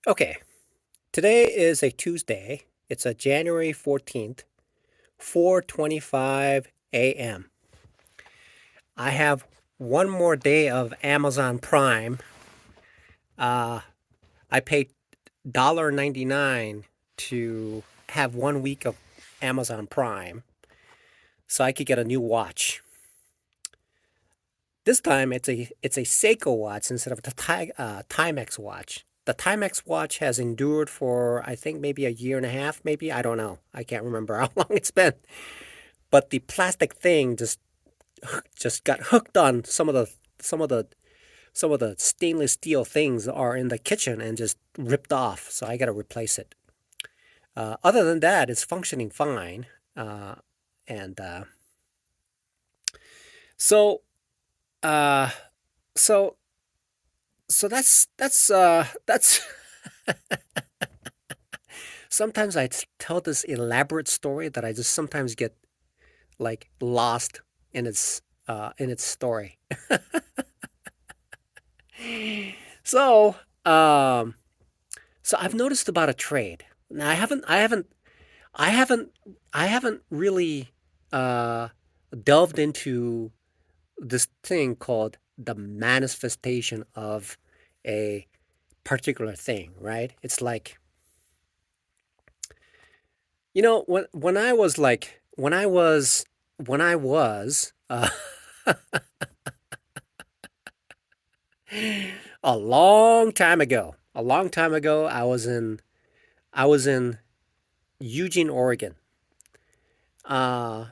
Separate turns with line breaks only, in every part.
Okay, today is a Tuesday. It's a January 14th, 4:25 a.m. I have one more day of Amazon Prime. Uh, I paid $1.99 to have 1 week of Amazon Prime so I could get a new watch. This time it's a Seiko watch instead of the Timex watch. The Timex watch has endured for I think maybe a year and a half, maybe I don't know. I can't remember how long it's been. But the plastic thing just got hooked on some of the some of the stainless steel things are in the kitchen and just ripped off. So I got to replace it. Other than that, it's functioning fine. Uh, and so uh, so so that's sometimes tell this elaborate story that I just sometimes get like lost in its story. So um so I've noticed about a trade. Now I haven't I haven't really uh delved into this thing called the manifestation of a particular thing, right? It's like, when I was like when I was a long time ago, I was in Eugene, Oregon.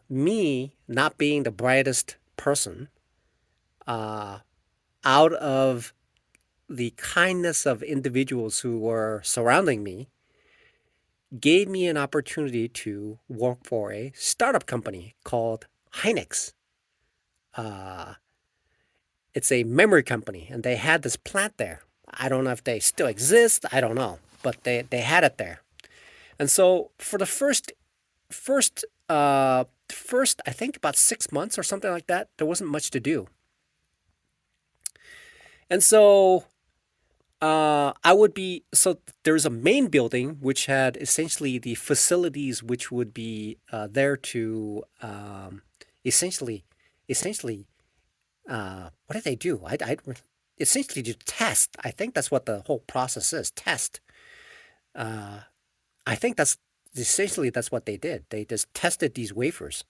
Me not being the brightest person, uh, out of the kindness of individuals who were surrounding me, gave me an opportunity to work for a startup company called Hynix. Uh, it's a memory company, and they had this plant there. I don't know if they still exist. I don't know, but they had it there. And so for the first first I think about 6 months or something like that, there wasn't much to do. And so I would be so there's a main building which had essentially the facilities which would be there to essentially essentially what did they do? I essentially to test. I think that's what the whole process is, test. Uh, I think that's essentially that's what they did. They just tested these wafers.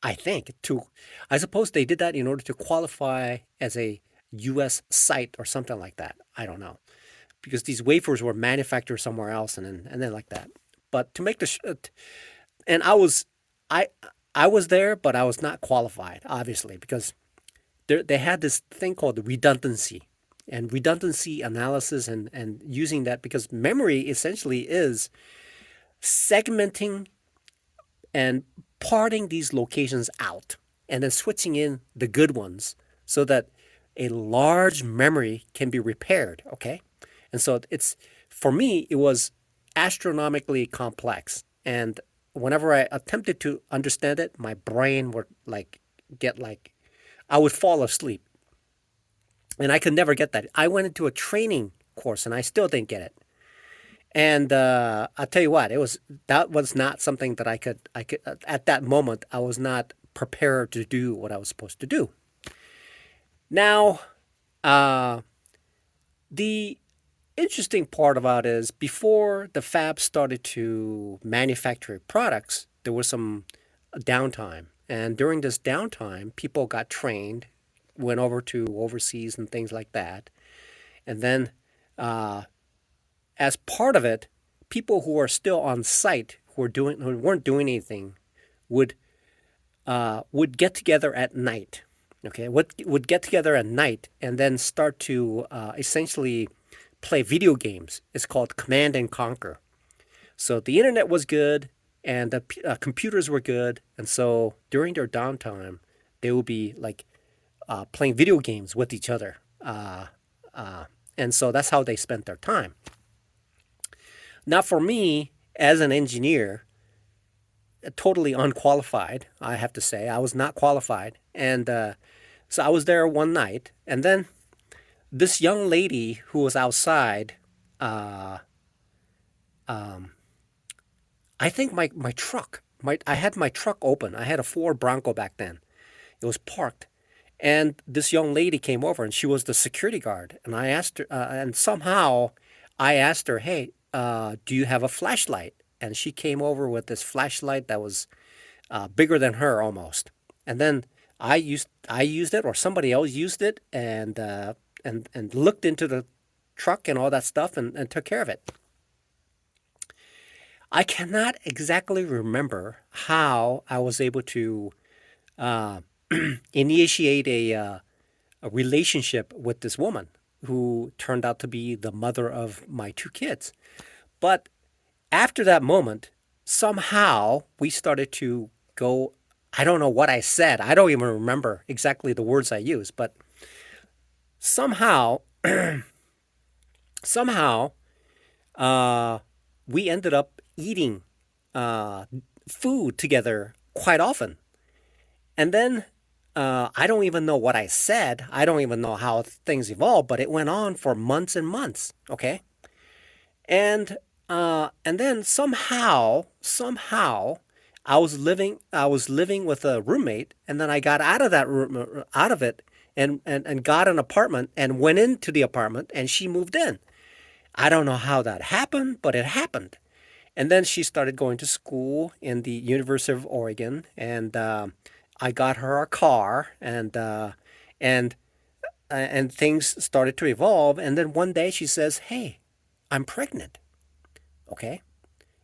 I think to I suppose they did that in order to qualify as a U.S. site or something like that. I don't know, because these wafers were manufactured somewhere else and then like that. But to make and I I was there, but I was not qualified, obviously, because they had this thing called redundancy and redundancy analysis and using that because memory essentially is segmenting and parting these locations out and then switching in the good ones so that a large memory can be repaired. Okay. And so it's, for me, it was astronomically complex. And whenever I attempted to understand it, my brain would I would fall asleep. And I could never get that. I went into a training course and I still didn't get it. And I'll tell you what, that was not something that I could at that moment. I was not prepared to do what I was supposed to do. Now, uh, the interesting part about it is before the fab started to manufacture products, there was some downtime, and during this downtime, people got trained, went over to overseas and things like that, and then uh, as part of it, people who are still on site who weren't doing anything would would get together at night. Okay, would get together at night and then start to essentially play video games. It's called Command and Conquer. So the internet was good and the computers were good, and so during their downtime, they would be like playing video games with each other. And so that's how they spent their time. Now, for me, as an engineer, totally unqualified, I have to say. I was not qualified. And so I was there one night. And then this young lady who was outside, uh, I think my truck, I had my truck open. I had a Ford Bronco back then. It was parked. And this young lady came over and she was the security guard. And I asked her, and somehow I asked her, hey, do you have a flashlight? And she came over with this flashlight that was bigger than her almost. And then I used it, or somebody else used it, and looked into the truck and all that stuff, and took care of it. I cannot exactly remember how I was able to uh, initiate a relationship with this woman who turned out to be the mother of my two kids. But after that moment, somehow we started to go. I don't know what I said. I don't even remember exactly the words I used, but somehow, somehow, uh, we ended up eating uh, food together quite often. And then I don't even know what I said. I don't even know how things evolved, but it went on for months and months. Okay, and then somehow, I was living with a roommate, and then I got out of that room, out of it, and got an apartment and went into the apartment, and she moved in. I don't know how that happened, but it happened. And then she started going to school in the University of Oregon, and I got her a car, and and things started to evolve. And then one day she says, "Hey, I'm pregnant." Okay,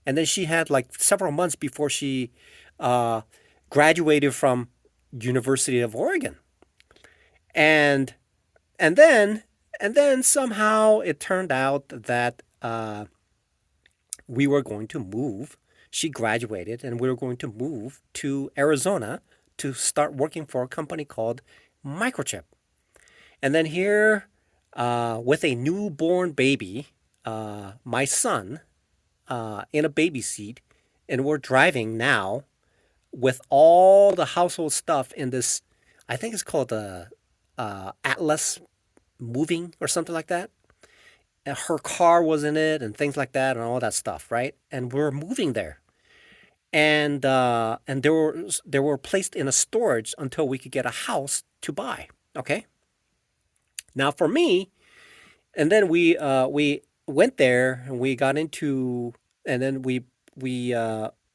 and then she had like several months before she uh, graduated from University of Oregon, and and then and then somehow it turned out that we were going to move. She graduated, and we were going to move to Arizona to start working for a company called Microchip. And then here, with a newborn baby, my son, in a baby seat, and we're driving now with all the household stuff in this. I think it's called the Atlas Moving or something like that. And her car was in it, and things like that, and all that stuff, right? And we're moving there, and they were placed in a storage until we could get a house to buy. Okay. Now for me, and then we went there and we got into, and then we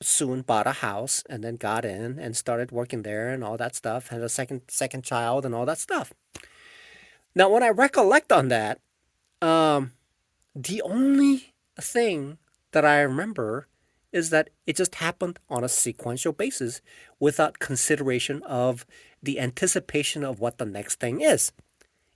soon bought a house and then got in and started working there and all that stuff. Had a second child and all that stuff. Now when I recollect on that, um, the only thing that I remember is that it just happened on a sequential basis without consideration of the anticipation of what the next thing is.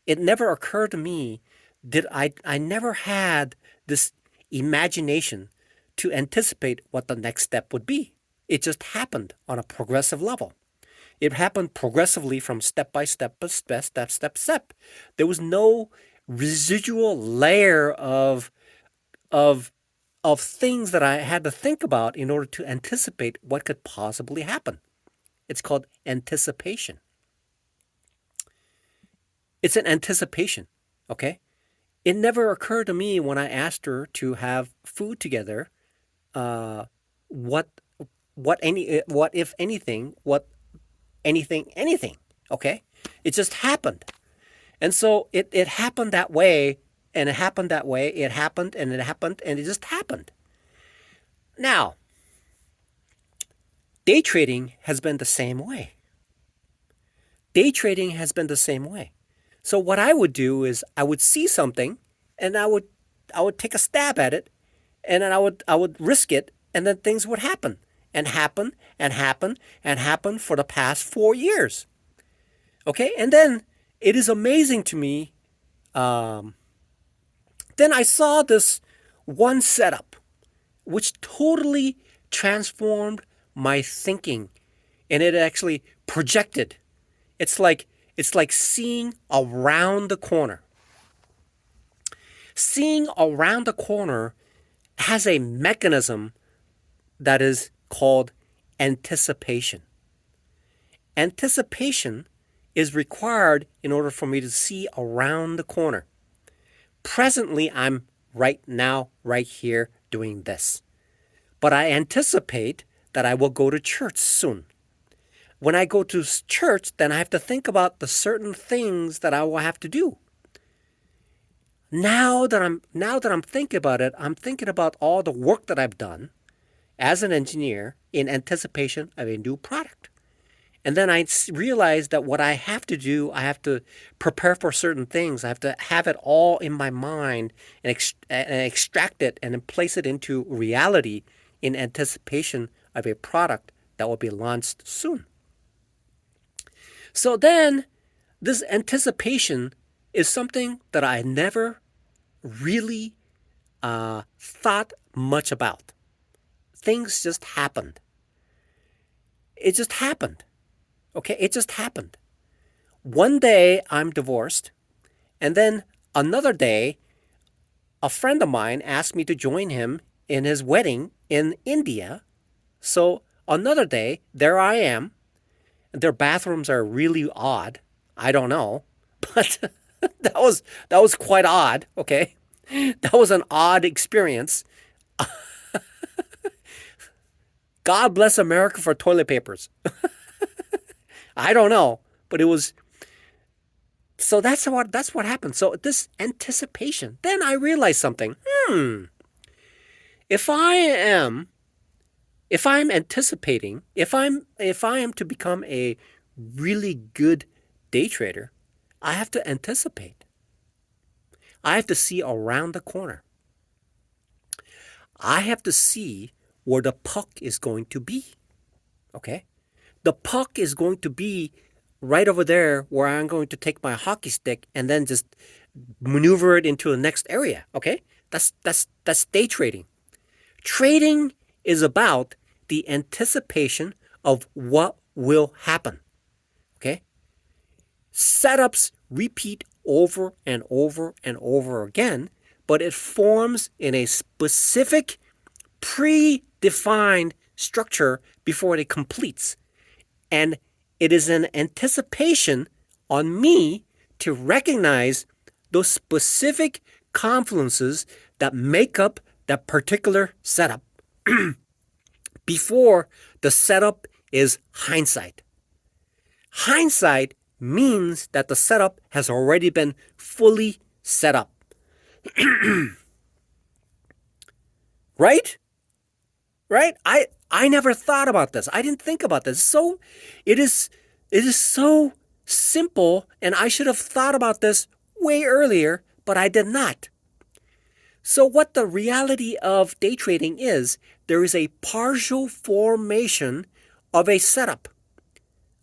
It never occurred to me did I never had this imagination to anticipate what the next step would be. It just happened on a progressive level. It happened progressively from step by step, step. There was no residual layer of of things that I had to think about in order to anticipate what could possibly happen. It's called anticipation. It's an anticipation, okay? It never occurred to me when I asked her to have food together, uh, what what if anything, what anything, okay? It just happened. And so it happened that way, and it happened that way, it happened, and it happened, and it just happened. Now, day trading has been the same way. Day trading has been the same way. So what I would do is I would see something, and I would take a stab at it, and then I would risk it, and then things would happen and happen and happen and happen for the past 4 years. Okay, and then it is amazing to me. Um, then I saw this one setup which totally transformed my thinking, and it actually projected. It's like seeing around the corner. Seeing around the corner has a mechanism that is called anticipation. Anticipation is required in order for me to see around the corner. Presently, I'm right now, right here, doing this. But I anticipate that I will go to church soon. When I go to church, then I have to think about the certain things that I will have to do. Now that I'm thinking about it, I'm thinking about all the work that I've done as an engineer in anticipation of a new product. And then I realize that what I have to do, I have to prepare for certain things. I have to have it all in my mind and extract it and then place it into reality in anticipation of a product that will be launched soon. So then, this anticipation is something that I never really thought much about. Things just happened. It just happened. Okay, it just happened. One day I'm divorced, and then another day, a friend of mine asked me to join him in his wedding in India. So another day, there I am. Their bathrooms are really odd. I don't know, but that was quite odd. Okay, that was an odd experience. God bless America for toilet papers. I don't know, but it was. So that's what happened. So this anticipation. Then I realized something. If I am if I'm anticipating, if I am to become a really good day trader, I have to anticipate. I have to see around the corner. I have to see where the puck is going to be. Okay? The puck is going to be right over there where I'm going to take my hockey stick and then just maneuver it into the next area. Okay? That's day trading. Trading is about the anticipation of what will happen. Okay? Setups repeat over and over and over again, but it forms in a specific predefined structure before it completes. And it is an anticipation on me to recognize those specific confluences that make up that particular setup before the setup is hindsight. Hindsight means that the setup has already been fully set up. Right? Right? I never thought about this. I didn't think about this. So it is so simple, and I should have thought about this way earlier, but I did not. So what the reality of day trading is, there is a partial formation of a setup.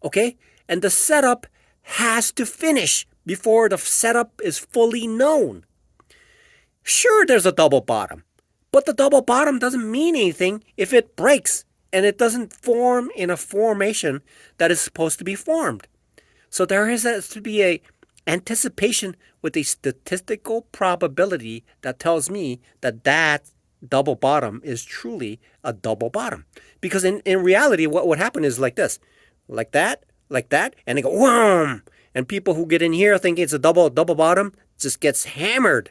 Okay? And the setup has to finish before the setup is fully known. Sure, there's a double bottom, but the double bottom doesn't mean anything if it breaks and it doesn't form in a formation that is supposed to be formed. So there has to be a anticipation with a statistical probability that tells me that that double bottom is truly a double bottom. Because in reality, what would happen is like this, like that, and they go, wham! And people who get in here thinking it's a double bottom just gets hammered.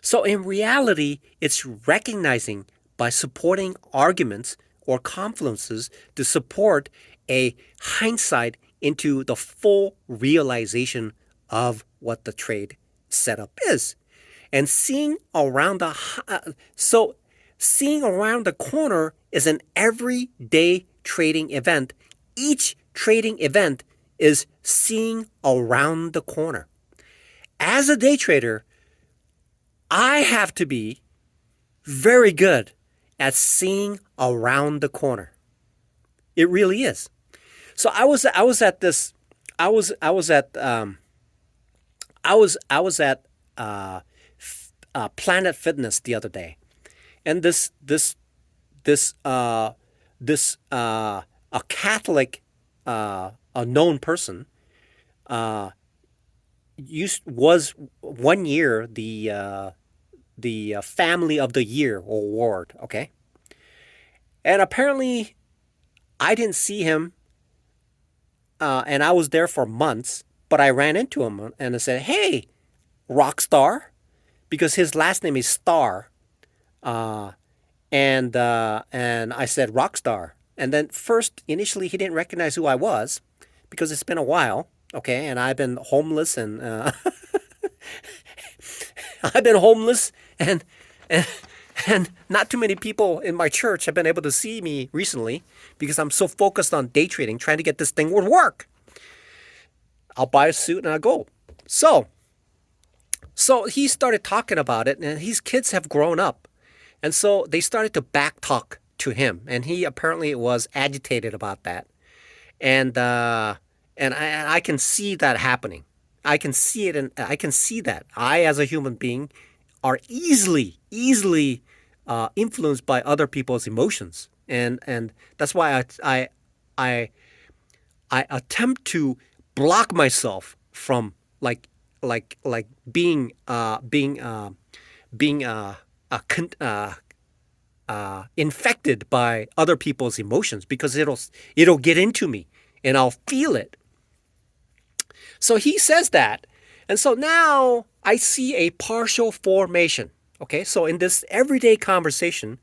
So in reality, it's recognizing by supporting arguments or confluences to support a hindsight into the full realization of what the trade setup is. And seeing around the corner is an everyday trading event. Each trading event is seeing around the corner. As a day trader, I have to be very good at seeing around the corner. It really is. So I was at this I was at Planet Fitness the other day, and a Catholic a known person was 1 year the Family of the Year award. Okay, and apparently I didn't see him and I was there for months. But I ran into him and I said, "Hey, rock star," because his last name is Star, uh, and I said rock star. And then first, initially, he didn't recognize who I was because it's been a while. Okay, and I've been homeless and I've been homeless and and not too many people in my church have been able to see me recently because I'm so focused on day trading, trying to get this thing to work. I'll buy a suit and I'll go. So, so he started talking about it, and his kids have grown up, and so they started to backtalk to him, and he apparently was agitated about that, and I can see that happening. I can see it, and I can see that I, as a human being, are easily influenced by other people's emotions, and that's why I I attempt to block myself from like being infected by other people's emotions because it'll get into me and I'll feel it. So he says that, and so now I see a partial formation. Okay, so in this everyday conversation,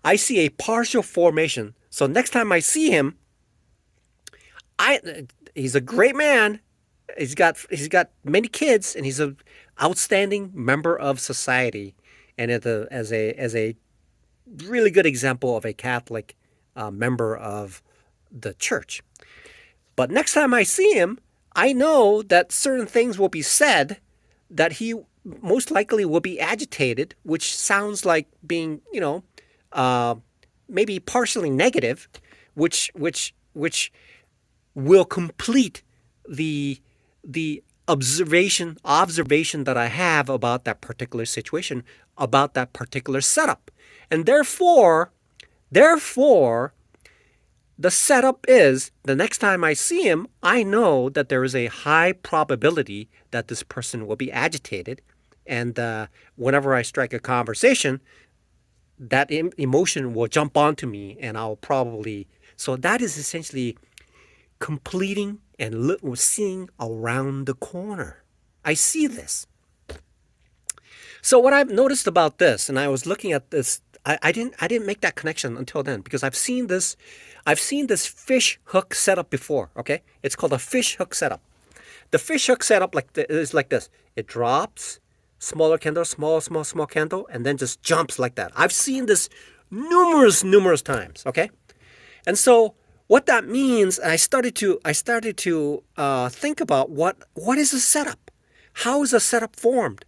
I see a partial formation. So next time I see him, I he's a great man. He's got many kids, and he's a outstanding member of society, and as a really good example of a Catholic member of the church. But next time I see him, I know that certain things will be said that he most likely will be agitated, which sounds like being, uh, maybe partially negative, which will complete the observation that I have about that particular situation, about that particular setup. And therefore, the setup is the next time I see him, I know that there is a high probability that this person will be agitated. And whenever I strike a conversation, that emotion will jump onto me, and I'll probably. So that is essentially completing and seeing around the corner. I see this. So what I've noticed about this, and I was looking at this, I didn't make that connection until then because I've seen this fish hook setup before. Okay, it's called a fish hook setup. The fish hook setup is like this. It drops, smaller candle, small candle, and then just jumps like that. I've seen this numerous times. Okay, and so what that means, I started to think about what is a setup, how is a setup formed,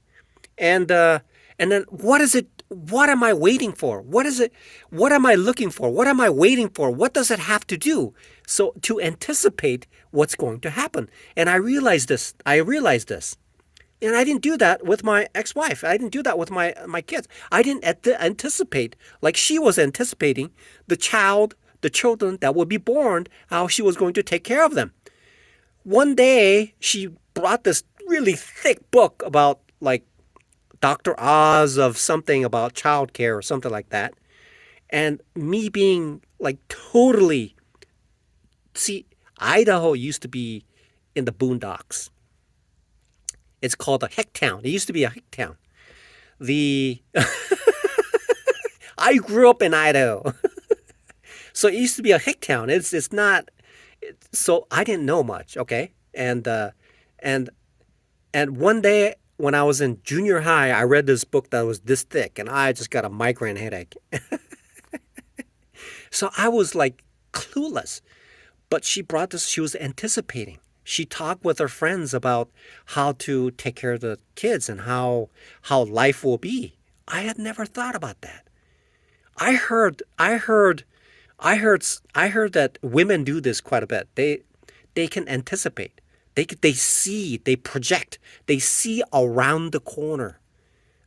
and then what is it? What am I waiting for? What is it? What am I looking for? What am I waiting for? What does it have to do? So to anticipate what's going to happen. And I realized this. And I didn't do that with my ex-wife. I didn't do that with my kids. I didn't anticipate like she was anticipating the children that would be born, how she was going to take care of them. One day she brought this really thick book about like Dr. Oz of something about childcare or something like that. And me being like totally, see, Idaho used to be in the boondocks. It's called a hick town. It used to be a hick town. The I grew up in Idaho. So it used to be a hick town. It's not. So I didn't know much. Okay, and one day when I was in junior high, I read this book that was this thick, and I just got a migraine headache. So I was like clueless. But she brought this. She was anticipating. She talked with her friends about how to take care of the kids and how life will be. I had never thought about that. I heard that women do this quite a bit. They can anticipate. They see, they project, they see around the corner.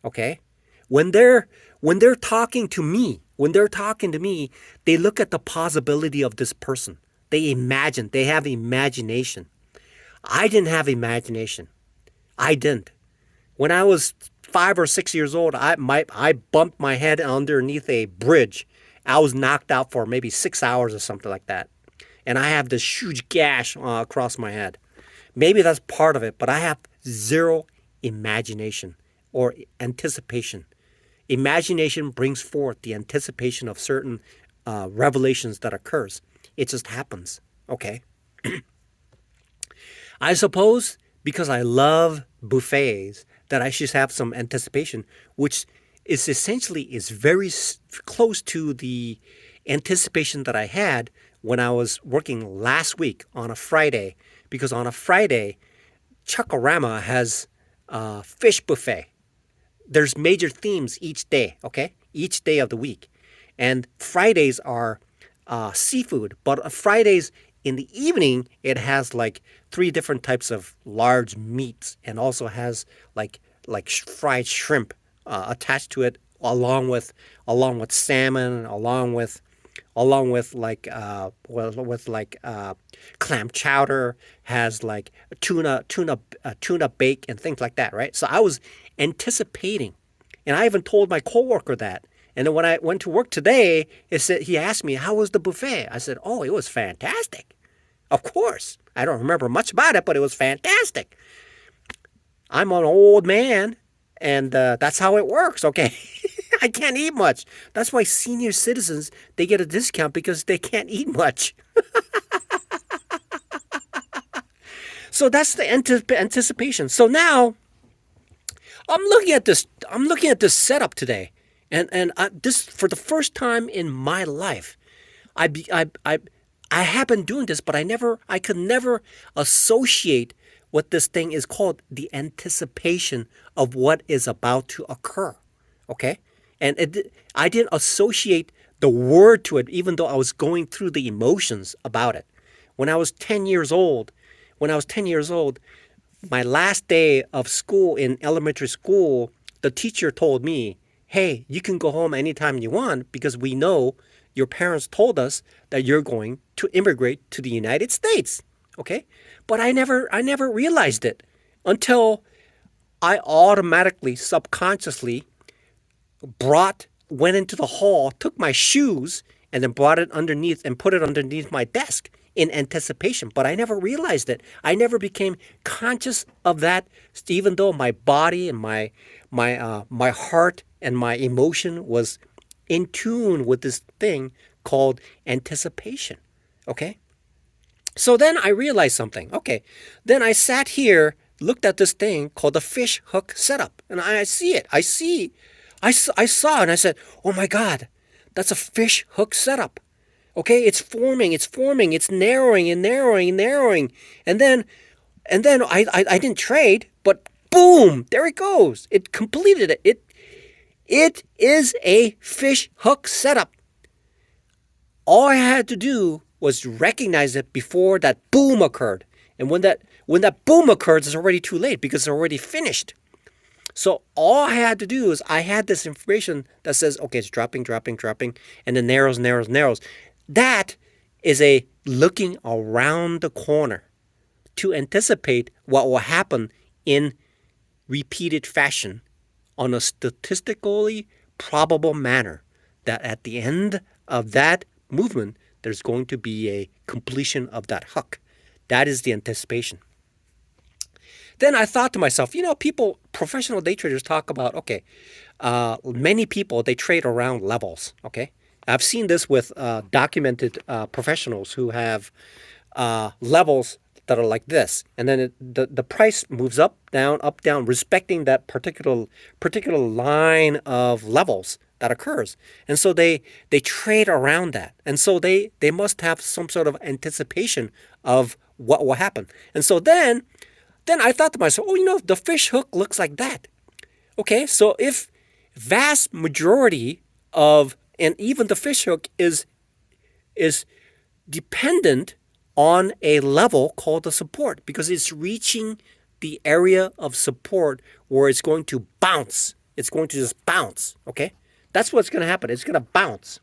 Okay? When they're talking to me, they look at the possibility of this person. They imagine, they have imagination. I didn't have imagination. I didn't. When I was 5 or 6 years old, I bumped my head underneath a bridge. I was knocked out for maybe 6 hours or something like that. and I have this huge gash across my head. Maybe that's part of it, but I have zero imagination or anticipation. Imagination brings forth the anticipation of certain revelations that occurs. It just happens. Okay. I suppose because I love buffets that I should have some anticipation, which is essentially is very close to the anticipation that I had when I was working last week on a Friday. Because on a Friday, Chuckarama has a fish buffet. There's major themes each day, okay? Each day of the week. And Fridays are seafood, but Fridays in the evening, it has like three different types of large meats and also has like fried shrimp attached to it along with salmon, along with clam chowder, has like tuna bake and things like that, right? So I was anticipating, and I even told my coworker that. And then when I went to work today, he asked me, how was the buffet? I said, oh, it was fantastic. Of course. I don't remember much about it, but it was fantastic. I'm an old man, and that's how it works, okay? I can't eat much. That's why senior citizens, they get a discount because they can't eat much. So that's the anticipation. So now I'm looking at this. I'm looking at this setup today, and this for the first time in my life, I have been doing this, but I could never associate what this thing is called, the anticipation of what is about to occur. Okay, and I didn't associate the word to it, even though I was going through the emotions about it. When I was 10 years old, when I was 10 years old, my last day of school in elementary school, the teacher told me, hey, you can go home anytime you want because we know your parents told us that you're going to immigrate to the United States. Okay? But I never realized it until I automatically, subconsciously went into the hall, took my shoes, and then brought it underneath and put it underneath my desk in anticipation. But I never realized it. I never became conscious of that, even though my body and my heart and my emotion was in tune with this thing called anticipation. Okay? So then I realized something. Okay. Then I sat here, looked at this thing called the fish hook setup, and I see it. I saw it, and I said, oh my God, that's a fish hook setup. Okay, it's forming, it's narrowing and narrowing and narrowing. And then I didn't trade, but boom, there it goes. It completed it. It is a fish hook setup. All I had to do was recognize it before that boom occurred. And when that boom occurs, it's already too late because it's already finished. So all I had to do is I had this information that says, okay, it's dropping, and then narrows. That is a looking around the corner to anticipate what will happen in repeated fashion on a statistically probable manner, that at the end of that movement, there's going to be a completion of that hook. That is the anticipation. Then I thought to myself, professional day traders talk about, okay, many people, they trade around levels, okay? I've seen this with documented professionals who have levels that are like this, and then the price moves up, down, respecting that particular line of levels that occurs, and so they trade around that, and so they must have some sort of anticipation of what will happen, and so then I thought to myself, the fish hook looks like that. Okay, so if vast majority of, and even the fish hook is dependent on a level called the support, because it's reaching the area of support where it's going to bounce. It's going to just bounce, okay? That's what's going to happen. It's going to bounce.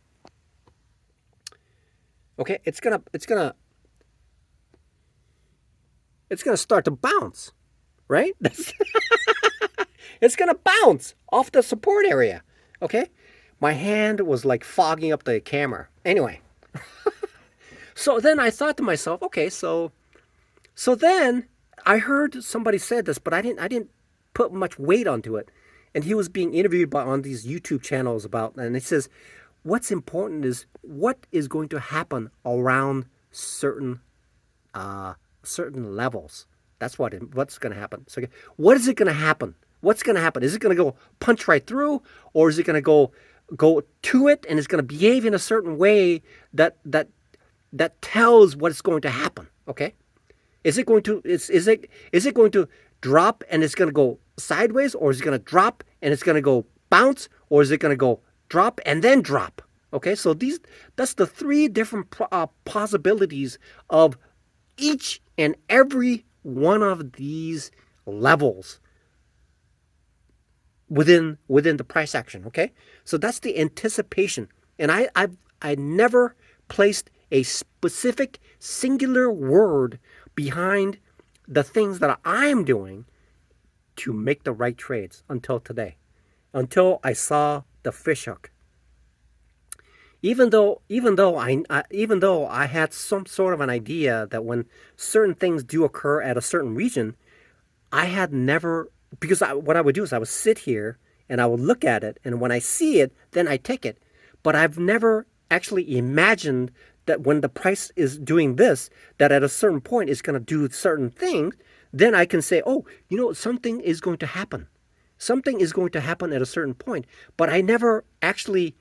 Okay, it's going to start to bounce, right? It's going to bounce off the support area, okay? My hand was like fogging up the camera. Anyway, So then I thought to myself, okay, so then I heard somebody said this, but I didn't put much weight onto it. And he was being interviewed on these YouTube channels about, and it says, what's important is what is going to happen around uh, certain levels. That's what's going to happen. So, what is it going to happen? What's going to happen? Is it going to go punch right through, or is it going to go to it, and it's going to behave in a certain way that tells what's going to happen? Okay, is it going to drop and it's going to go sideways, or is it going to drop and it's going to go bounce, or is it going to go drop and then drop? Okay, so that's the three different possibilities of each and every one of these levels within the price action. Okay, so that's the anticipation, and I never placed a specific singular word behind the things that I am doing to make the right trades until today, until I saw the fish hook. Even though I had some sort of an idea that when certain things do occur at a certain region, I had never, because what I would do is I would sit here and I would look at it, and when I see it, then I take it. But I've never actually imagined that when the price is doing this, that at a certain point it's going to do certain things. Then I can say, oh, something is going to happen. Something is going to happen at a certain point. But I never actually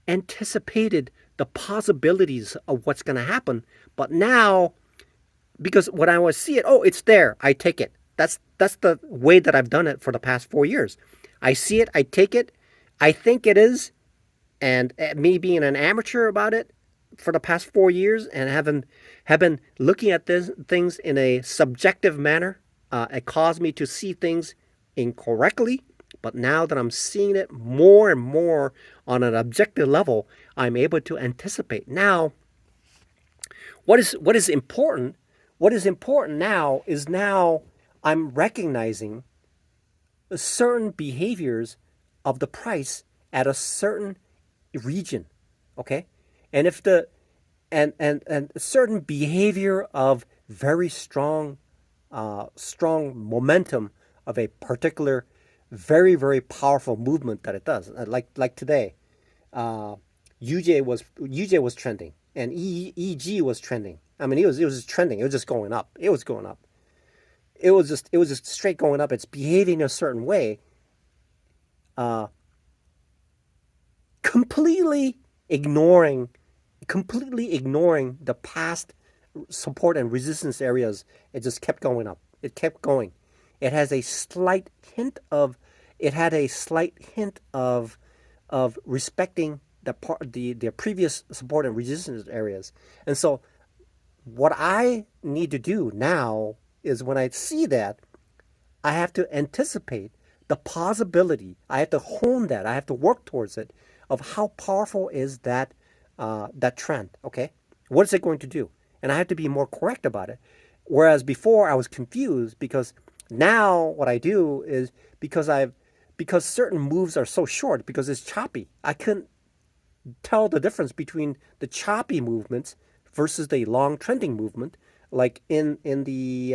anticipated the possibilities of what's going to happen. But now, because when I was see it, oh, it's there, I take it. That's the way that I've done it for the past 4 years. I see it, I take it. I think it is, and me being an amateur about it for the past 4 years and have been looking at this things in a subjective manner, it caused me to see things incorrectly. But now that I'm seeing it more and more on an objective level, I'm able to anticipate. Now, what is important? What is important now is now I'm recognizing certain behaviors of the price at a certain region. Okay, and if the and certain behavior of very strong momentum of a particular very very powerful movement that it does. Like today, uh, UJ was trending and EG was trending. I mean, it was just trending. It was just going up. It was going up. It was just straight going up. It's behaving a certain way, uh, completely ignoring completely ignoring the past support and resistance areas. It just kept going up. It kept going. It has a slight hint of it had a slight hint of respecting the previous support and resistance areas. And so what I need to do now is when I see that, I have to anticipate the possibility. I have to hone that. I have to work towards it of how powerful is that trend. Okay, what is it going to do? And I have to be more correct about it. Whereas before I was confused because now what I do is because certain moves are so short because it's choppy. I couldn't tell the difference between the choppy movements versus the long trending movement, like in the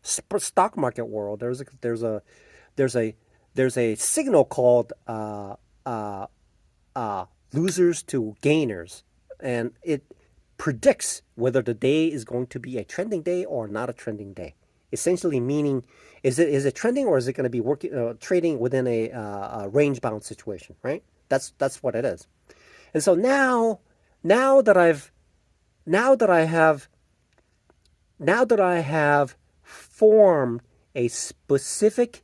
stock market world. There's a signal called uh, losers to gainers, and it predicts whether the day is going to be a trending day or not a trending day. Essentially, meaning is it trending or is it going to be working trading within a range bound situation, right? That's what it is. And so now that I've now that I have now that I have formed a specific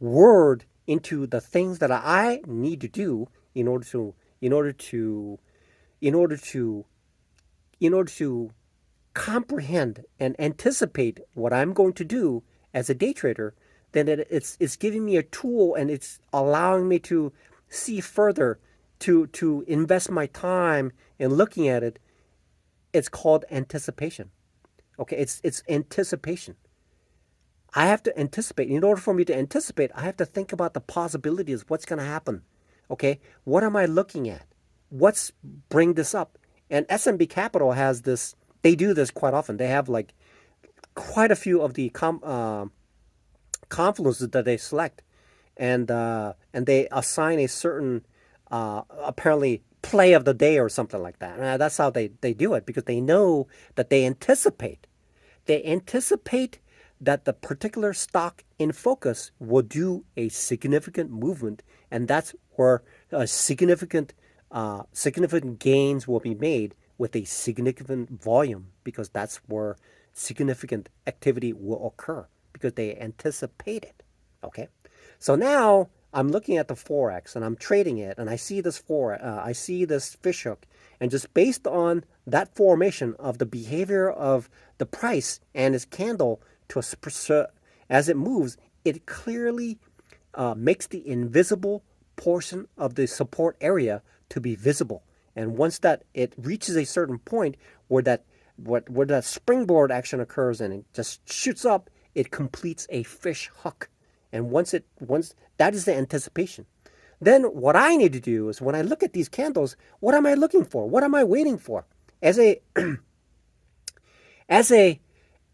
word into the things that I need to do in order to in order to in order to in order to comprehend and anticipate what I'm going to do as a day trader, then it's giving me a tool and it's allowing me to see further, to invest my time in looking at it. It's called anticipation. Okay, it's anticipation. I have to anticipate. In order for me to anticipate, I have to think about the possibilities. What's going to happen? Okay, what am I looking at? what's bring this up? And SMB Capital has this. They do this quite often. They have like quite a few of the confluences that they select, and they assign a certain apparently play of the day or something like that. That's how they do it because they know that they anticipate that the particular stock in focus will do a significant movement, and that's where significant gains will be made with a significant volume because that's where significant activity will occur because they anticipate it. Okay, so now I'm looking at the forex and I'm trading it, and I see this fish hook, and just based on that formation of the behavior of the price and its candle as it moves, it clearly makes the invisible portion of the support area to be visible. And once that it reaches a certain point where that springboard action occurs and it just shoots up, it completes a fish hook. And once that is the anticipation. Then what I need to do is when I look at these candles, what am I looking for? What am I waiting for? As a as a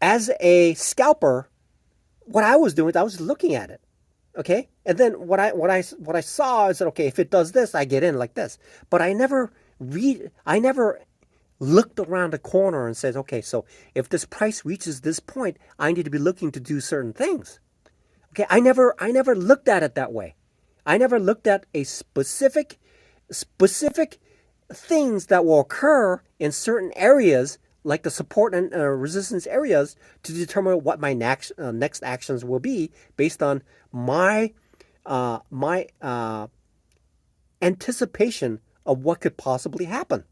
as a scalper, what I was doing is I was looking at it. Okay? And then what I saw is that okay, if it does this, I get in like this. But I never looked around the corner and said, okay, so if this price reaches this point, I need to be looking to do certain things. Okay, I never looked at it that way. I never looked at a specific things that will occur in certain areas, like the support and resistance areas, to determine what my next actions will be based on my anticipation of what could possibly happen.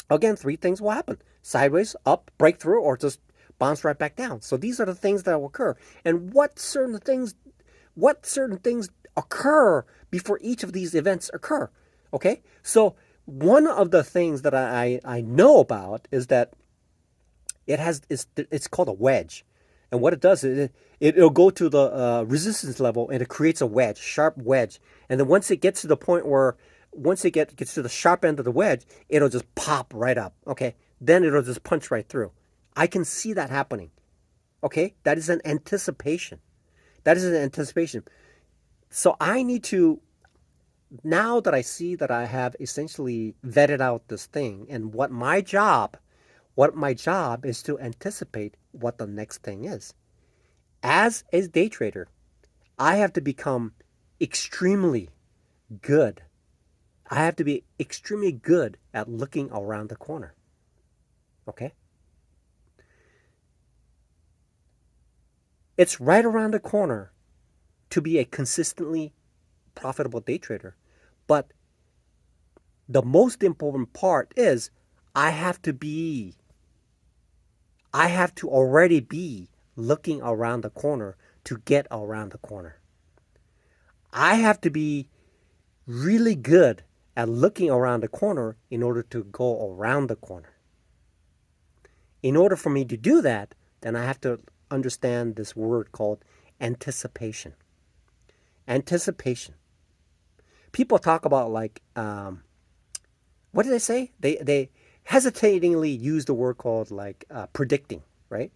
Again, three things will happen: sideways, up, breakthrough, or just bounce right back down. So these are the things that will occur. And what certain things occur before each of these events occur. Okay? So one of the things that I know about is that it's called a wedge. And what it does is it'll go to the resistance level and it creates a wedge, sharp wedge. And then once it gets to the point where once it gets to the sharp end of the wedge, it'll just pop right up. Okay? Then it'll just punch right through. I can see that happening. Okay? That is an anticipation. That is an anticipation. So I need to, now that I see that I have essentially vetted out this thing and what my job is to anticipate what the next thing is. As a day trader, I have to become extremely good. I have to be extremely good at looking around the corner. Okay? It's right around the corner to be a consistently profitable day trader. But the most important part is I have to already be looking around the corner to get around the corner. I have to be really good at looking around the corner in order to go around the corner. In order for me to do that, then I have to understand this word called anticipation. Anticipation. People talk about like, what did they say? They hesitatingly use the word called like predicting, right?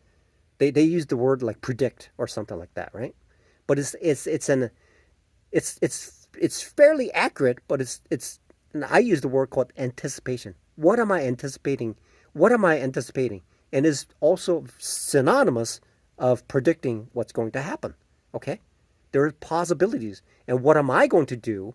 They use the word like predict or something like that, right? But it's fairly accurate, but it's and I use the word called anticipation. What am I anticipating? What am I anticipating? And is also synonymous of predicting what's going to happen. Okay? There are possibilities. And what am I going to do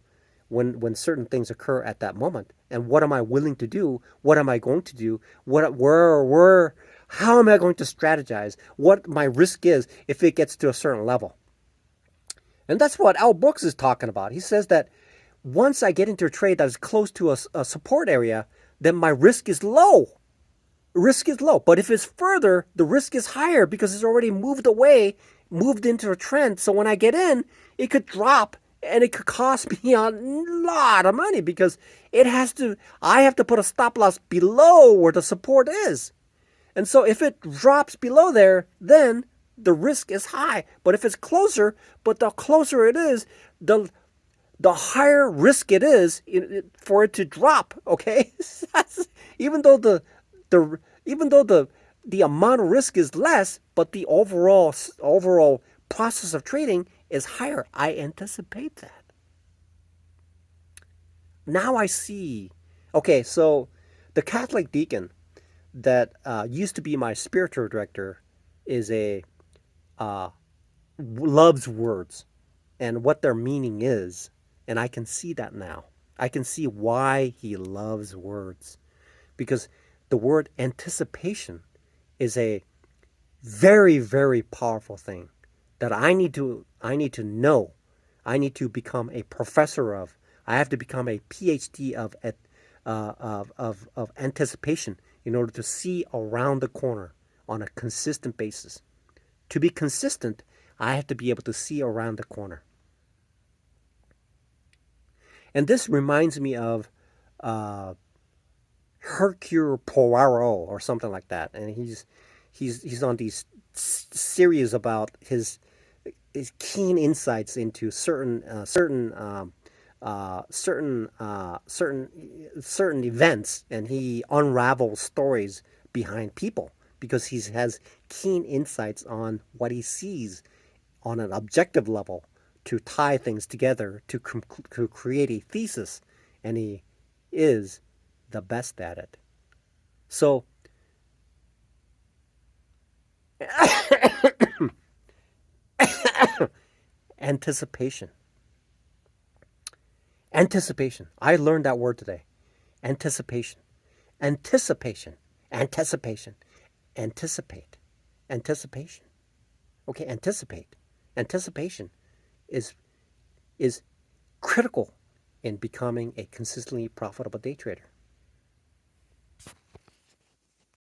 when certain things occur at that moment? And what am I willing to do? What am I going to do? How am I going to strategize? What my risk is if it gets to a certain level? And that's what Al Brooks is talking about. He says that once I get into a trade that is close to a support area, then my risk is low. Risk is low. But if it's further, the risk is higher because it's already moved away, moved into a trend. So when I get in, it could drop and it could cost me a lot of money because I have to put a stop loss below where the support is. And so if it drops below there, then the risk is high. But if it's closer, but the closer it is, the the higher risk it is for it to drop. Okay, even though the even though the amount of risk is less, but the overall process of trading is higher. I anticipate that. Now I see. Okay, so the Catholic deacon that used to be my spiritual director is a uh, loves words and what their meaning is, and I can see that now. I can see why he loves words because the word anticipation is a very powerful thing that I need to know. I need to become a professor of. I have to become a PhD of anticipation in order to see around the corner on a consistent basis. To be consistent, I have to be able to see around the corner. And this reminds me of uh, Hercule Poirot or something like that. And he's on these series about his keen insights into certain events, and he unravels stories behind people because he has keen insights on what he sees on an objective level to tie things together to create a thesis, and he is the best at it. So anticipation, anticipation. I learned that word today. Anticipation, anticipation, anticipation, anticipate, anticipation. Okay, anticipate. Anticipation is is critical in becoming a consistently profitable day trader.